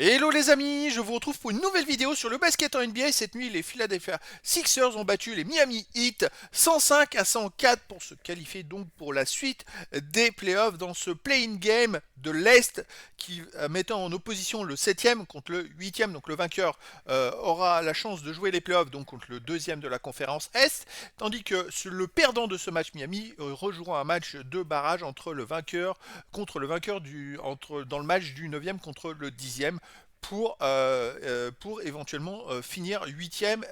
Hello les amis, je vous retrouve pour une nouvelle vidéo sur le basket en NBA. Cette nuit, les Philadelphia Sixers ont battu les Miami Heat 105 à 104 pour se qualifier donc pour la suite des playoffs dans ce play-in game de l'Est qui mettant en opposition le 7e contre le 8e. Donc le vainqueur aura la chance de jouer les playoffs donc contre le 2e de la conférence Est, tandis que le perdant de ce match Miami rejouera un match de barrage entre le vainqueur contre le vainqueur dans le match du 9e contre le 10e pour éventuellement finir huitième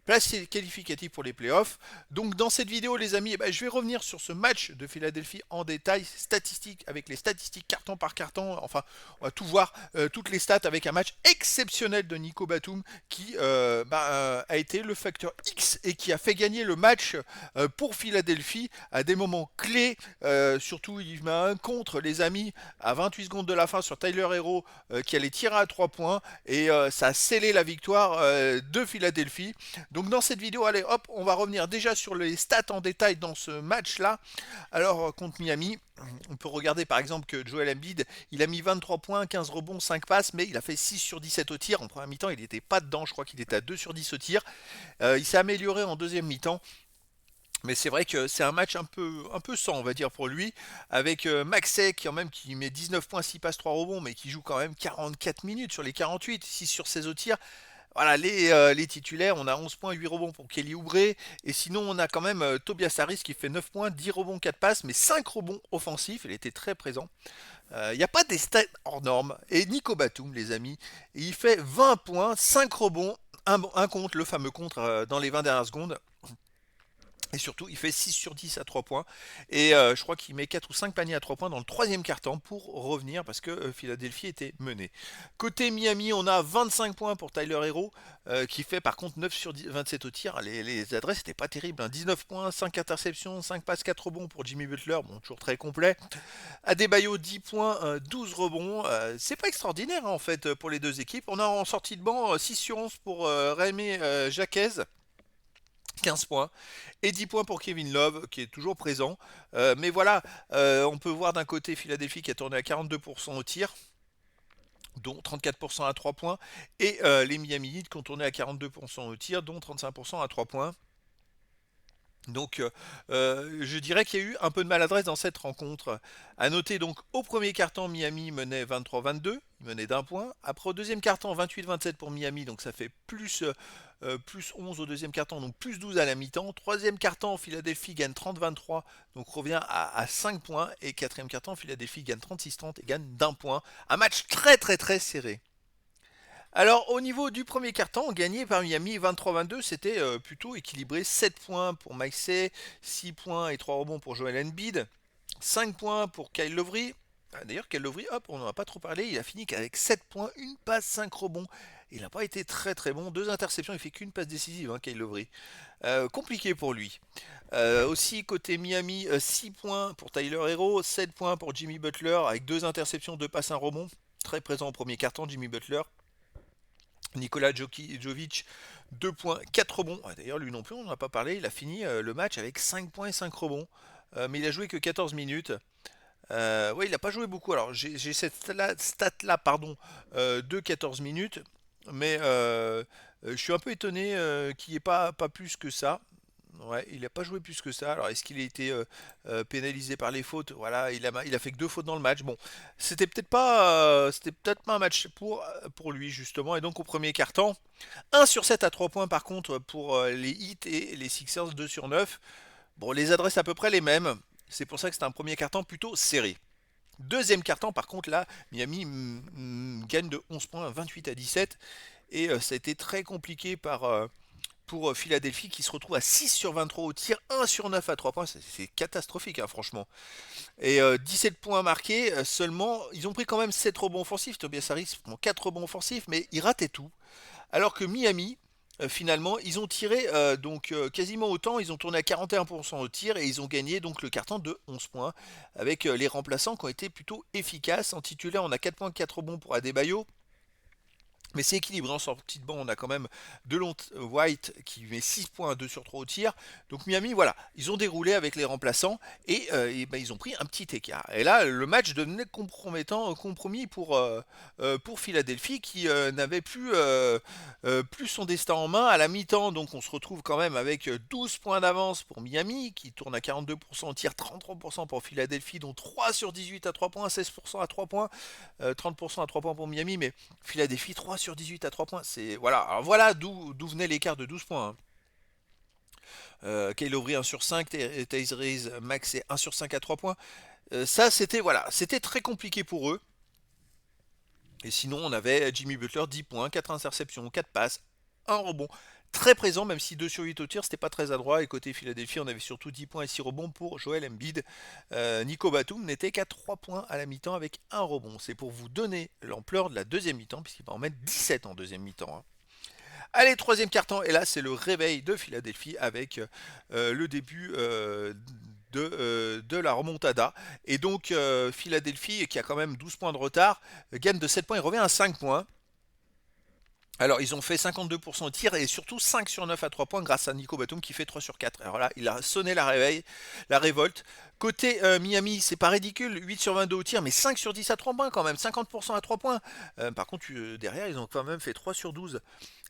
place qualificative pour les playoffs. Donc dans cette vidéo les amis, je vais revenir sur ce match de Philadelphie en détail, statistiques avec les statistiques carton par carton. Enfin, on va tout voir, toutes les stats avec un match exceptionnel de Nico Batum qui a été le facteur X et qui a fait gagner le match pour Philadelphie à des moments clés. Surtout il met un contre les amis à 28 secondes de la fin sur Tyler Hero qui allait tirer à 3 points et ça a scellé la victoire de Philadelphie. Donc dans cette vidéo, allez hop, on va revenir déjà sur les stats en détail dans ce match-là. Alors contre Miami, on peut regarder par exemple que Joel Embiid, il a mis 23 points, 15 rebonds, 5 passes, mais il a fait 6 sur 17 au tir. En première mi-temps, il n'était pas dedans, je crois qu'il était à 2 sur 10 au tir. Il s'est amélioré en deuxième mi-temps. Mais c'est vrai que c'est un match un peu sans, on va dire, pour lui, avec Maxey qui met 19 points, 6 passes, 3 rebonds, mais qui joue quand même 44 minutes sur les 48, 6 sur 16 au tir. Voilà, les titulaires, on a 11 points, 8 rebonds pour Kelly Oubre. Et sinon, on a quand même Tobias Harris qui fait 9 points, 10 rebonds, 4 passes, mais 5 rebonds offensifs. Il était très présent. Il n'y a pas des stats hors normes. Et Nico Batum, les amis, il fait 20 points, 5 rebonds, un contre, le fameux contre dans les 20 dernières secondes. Et surtout, il fait 6 sur 10 à 3 points. Et je crois qu'il met 4 ou 5 paniers à 3 points dans le troisième quart-temps pour revenir parce que Philadelphie était mené. Côté Miami, on a 25 points pour Tyler Hero qui fait par contre 9 sur 10, 27 au tir. Les adresses n'étaient pas terribles, hein. 19 points, 5 interceptions, 5 passes, 4 rebonds pour Jimmy Butler. Bon, toujours très complet. Adebayo, 10 points, 12 rebonds. C'est pas extraordinaire hein, en fait pour les deux équipes. On a en sortie de banc 6 sur 11 pour Rémi Jacquez. 15 points et 10 points pour Kevin Love qui est toujours présent. Mais voilà, on peut voir d'un côté Philadelphie qui a tourné à 42% au tir, dont 34% à 3 points, et les Miami Heat qui ont tourné à 42% au tir, dont 35% à 3 points. Donc je dirais qu'il y a eu un peu de maladresse dans cette rencontre. À noter donc au premier quart-temps Miami menait 23-22, il menait d'un point. Après au deuxième quart-temps 28-27 pour Miami, donc ça fait plus 11 au deuxième quart-temps, donc plus 12 à la mi-temps. Troisième quart-temps Philadelphie gagne 30-23, donc revient à 5 points. Et quatrième quart-temps Philadelphie gagne 36-30 et gagne d'un point. Un match très très très serré. Alors au niveau du premier carton, gagné par Miami 23-22, c'était plutôt équilibré. 7 points pour Maxey, 6 points et 3 rebonds pour Joel Embiid, 5 points pour Kyle Lowry. Ah, d'ailleurs, Kyle Lowry, hop, on n'en a pas trop parlé, il a fini qu'avec 7 points, une passe, 5 rebonds. Il n'a pas été très très bon, 2 interceptions, il fait qu'une passe décisive, hein, Kyle Lowry. Compliqué pour lui. Aussi côté Miami, 6 points pour Tyler Hero, 7 points pour Jimmy Butler avec 2 interceptions, 2 passes, un rebond. Très présent au premier carton, Jimmy Butler. Nikola Jovic, 2 points, 4 rebonds. D'ailleurs, lui non plus, on n'en a pas parlé. Il a fini le match avec 5 points et 5 rebonds. Mais il a joué que 14 minutes. Ouais, il n'a pas joué beaucoup. Alors, j'ai cette stat-là, pardon, de 14 minutes. Mais je suis un peu étonné qu'il n'y ait pas plus que ça. Ouais, il n'a pas joué plus que ça. Alors, est-ce qu'il a été pénalisé par les fautes? Voilà, il a fait que 2 fautes dans le match. Bon, c'était peut-être pas un match pour lui, justement. Et donc, au premier quart-temps, 1 sur 7 à 3 points, par contre, pour les Heat et les Sixers, 2 sur 9. Bon, les adresses à peu près les mêmes. C'est pour ça que c'est un premier quart-temps plutôt serré. Deuxième quart-temps, par contre, là, Miami gagne de 11 points, 28 à 17. Et ça a été très compliqué pour Philadelphie qui se retrouve à 6 sur 23 au tir, 1 sur 9 à 3 points, c'est catastrophique hein, franchement. Et 17 points marqués seulement, ils ont pris quand même 7 rebonds offensifs, Tobias Harris prend 4 rebonds offensifs, mais ils rataient tout. Alors que Miami, finalement, ils ont tiré quasiment autant, ils ont tourné à 41% au tir et ils ont gagné donc le carton de 11 points avec les remplaçants qui ont été plutôt efficaces. En titulaire, on a 4 points, 4 rebonds pour Adebayo, Mais c'est équilibré en sortie de banc. On a quand même Delon White qui met 6 points à 2 sur 3 au tir. Donc Miami, voilà, ils ont déroulé avec les remplaçants et ben, ils ont pris un petit écart. Et là, le match devenait compromettant, compromis pour Philadelphie qui n'avait plus son destin en main à la mi-temps. Donc on se retrouve quand même avec 12 points d'avance pour Miami qui tourne à 42% au tir, 33% pour Philadelphie, dont 3 sur 18 à 3 points, 16% à 3 points, 30% à 3 points pour Miami. Mais Philadelphie 3 sur 18 à 3 points. C'est voilà. Alors voilà d'où venait l'écart de 12 points. Hein. Kyle Lowry 1 sur 5, Tyrese Maxey 1 sur 5 à 3 points. Ça c'était voilà, c'était très compliqué pour eux. Et sinon on avait Jimmy Butler 10 points, 4 interceptions, 4 passes, 1 rebond. Très présent, même si 2 sur 8 au tir, c'était pas très adroit. Et côté Philadelphie, on avait surtout 10 points et 6 rebonds pour Joel Embiid. Nico Batum n'était qu'à 3 points à la mi-temps avec 1 rebond. C'est pour vous donner l'ampleur de la deuxième mi-temps, puisqu'il va en mettre 17 en deuxième mi-temps. Hein. Allez, troisième carton, et là c'est le réveil de Philadelphie avec le début de la remontada. Et donc Philadelphie, qui a quand même 12 points de retard, gagne de 7 points et revient à 5 points. Alors, ils ont fait 52% au tir et surtout 5 sur 9 à 3 points grâce à Nico Batum qui fait 3 sur 4. Alors là, il a sonné la révolte. Côté Miami, c'est pas ridicule, 8 sur 22 au tir, mais 5 sur 10 à 3 points quand même, 50% à 3 points. Par contre, derrière, ils ont quand même fait 3 sur 12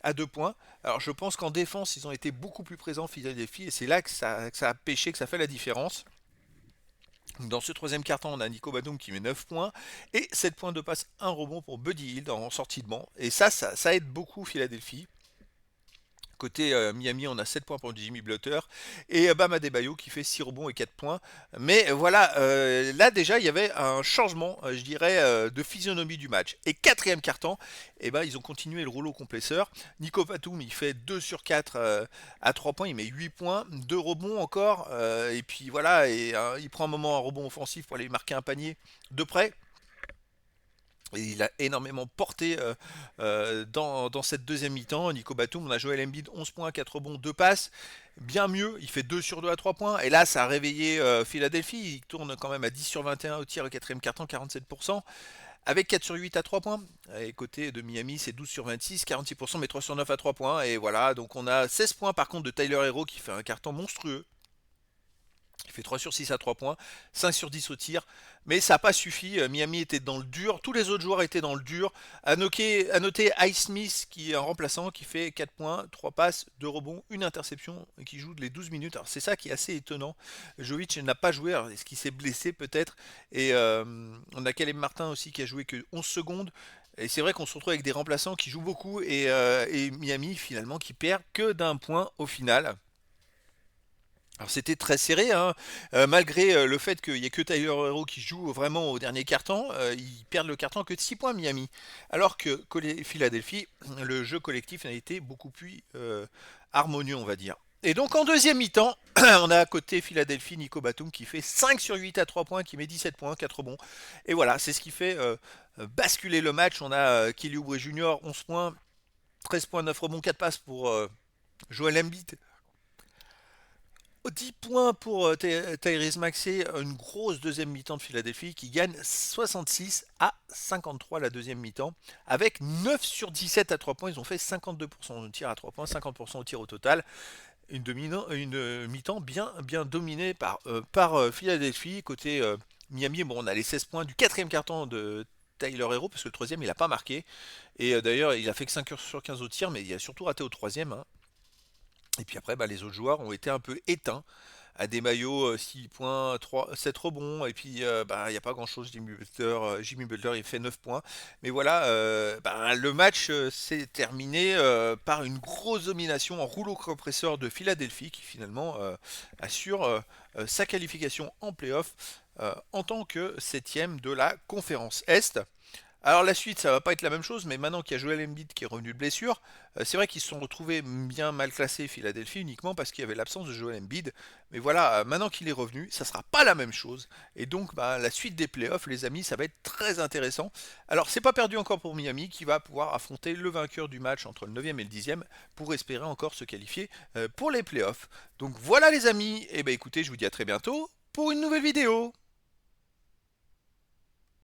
à 2 points. Alors, je pense qu'en défense, ils ont été beaucoup plus présents, Philadelphie, et c'est là que ça a pêché, que ça fait la différence. Dans ce troisième carton, on a Nico Batum qui met 9 points et 7 points de passe, un rebond pour Buddy Hield en sortie de banc. Et ça aide beaucoup Philadelphie. Côté Miami, on a 7 points pour Jimmy Butler et Bam Adebayo qui fait 6 rebonds et 4 points. Mais voilà, là déjà, il y avait un changement, je dirais, de physionomie du match. Et quatrième carton, eh ben, ils ont continué le rouleau compresseur. Nico Batum, il fait 2 sur 4 à 3 points, il met 8 points, 2 rebonds encore. Et puis voilà, et il prend un moment un rebond offensif pour aller marquer un panier de près. Et il a énormément porté dans cette deuxième mi-temps. Nico Batum, on a Joel Embiid, 11 points, 4 rebonds, 2 passes. Bien mieux, il fait 2 sur 2 à 3 points. Et là, ça a réveillé Philadelphie. Il tourne quand même à 10 sur 21 au tir au quatrième carton, 47%. Avec 4 sur 8 à 3 points. Et côté de Miami, c'est 12 sur 26, 46%, mais 3 sur 9 à 3 points. Et voilà, donc on a 16 points par contre de Tyler Hero qui fait un carton monstrueux. Il fait 3 sur 6 à 3 points, 5 sur 10 au tir, mais ça n'a pas suffi. Miami était dans le dur, tous les autres joueurs étaient dans le dur. À noter Ice Smith qui est un remplaçant qui fait 4 points, 3 passes, 2 rebonds, une interception et qui joue les 12 minutes. Alors c'est ça qui est assez étonnant. Jovic n'a pas joué, est-ce qu'il s'est blessé peut-être? Et on a Caleb Martin aussi qui a joué que 11 secondes. Et c'est vrai qu'on se retrouve avec des remplaçants qui jouent beaucoup et Miami finalement qui perd que d'un point au final. Alors c'était très serré, hein. Malgré le fait qu'il n'y ait que Tyler Hero qui joue vraiment au dernier carton, ils perdent le carton que de 6 points Miami. Alors que Philadelphie, le jeu collectif a été beaucoup plus harmonieux, on va dire. Et donc en deuxième mi-temps, on a à côté Philadelphie Nico Batum qui fait 5 sur 8 à 3 points, qui met 17 points, 4 bons. Et voilà, c'est ce qui fait basculer le match. On a Kelly Oubre Jr. 11 points, 13 points, 9 rebonds, 4 passes pour Joel Embiid 10 points pour Tyrese Maxey, une grosse deuxième mi-temps de Philadelphie qui gagne 66 à 53 la deuxième mi-temps. Avec 9 sur 17 à 3 points, ils ont fait 52% de tir à 3 points, 50% de tir au total. Une mi-temps bien dominée par Philadelphie. Côté Miami, bon, on a les 16 points du quatrième carton de Tyler Hero, parce que le troisième il n'a pas marqué. Et d'ailleurs, il a fait que 5 sur 15 au tir, mais il a surtout raté au troisième. Hein. Et puis après, bah, les autres joueurs ont été un peu éteints à des maillots 6 points, 3, 7 rebonds, et puis bah, il n'y a pas grand chose. Jimmy Butler il fait 9 points. Mais voilà, bah, le match s'est terminé par une grosse domination en rouleau compresseur de Philadelphie qui finalement assure sa qualification en playoff en tant que septième de la conférence Est. Alors la suite, ça va pas être la même chose, mais maintenant qu'il y a Joel Embiid qui est revenu de blessure, c'est vrai qu'ils se sont retrouvés bien mal classés Philadelphie uniquement parce qu'il y avait l'absence de Joel Embiid. Mais voilà, maintenant qu'il est revenu, ça sera pas la même chose. Et donc bah, la suite des playoffs, les amis, ça va être très intéressant. Alors c'est pas perdu encore pour Miami qui va pouvoir affronter le vainqueur du match entre le 9e et le 10e pour espérer encore se qualifier pour les playoffs. Donc voilà les amis, et ben écoutez, je vous dis à très bientôt pour une nouvelle vidéo.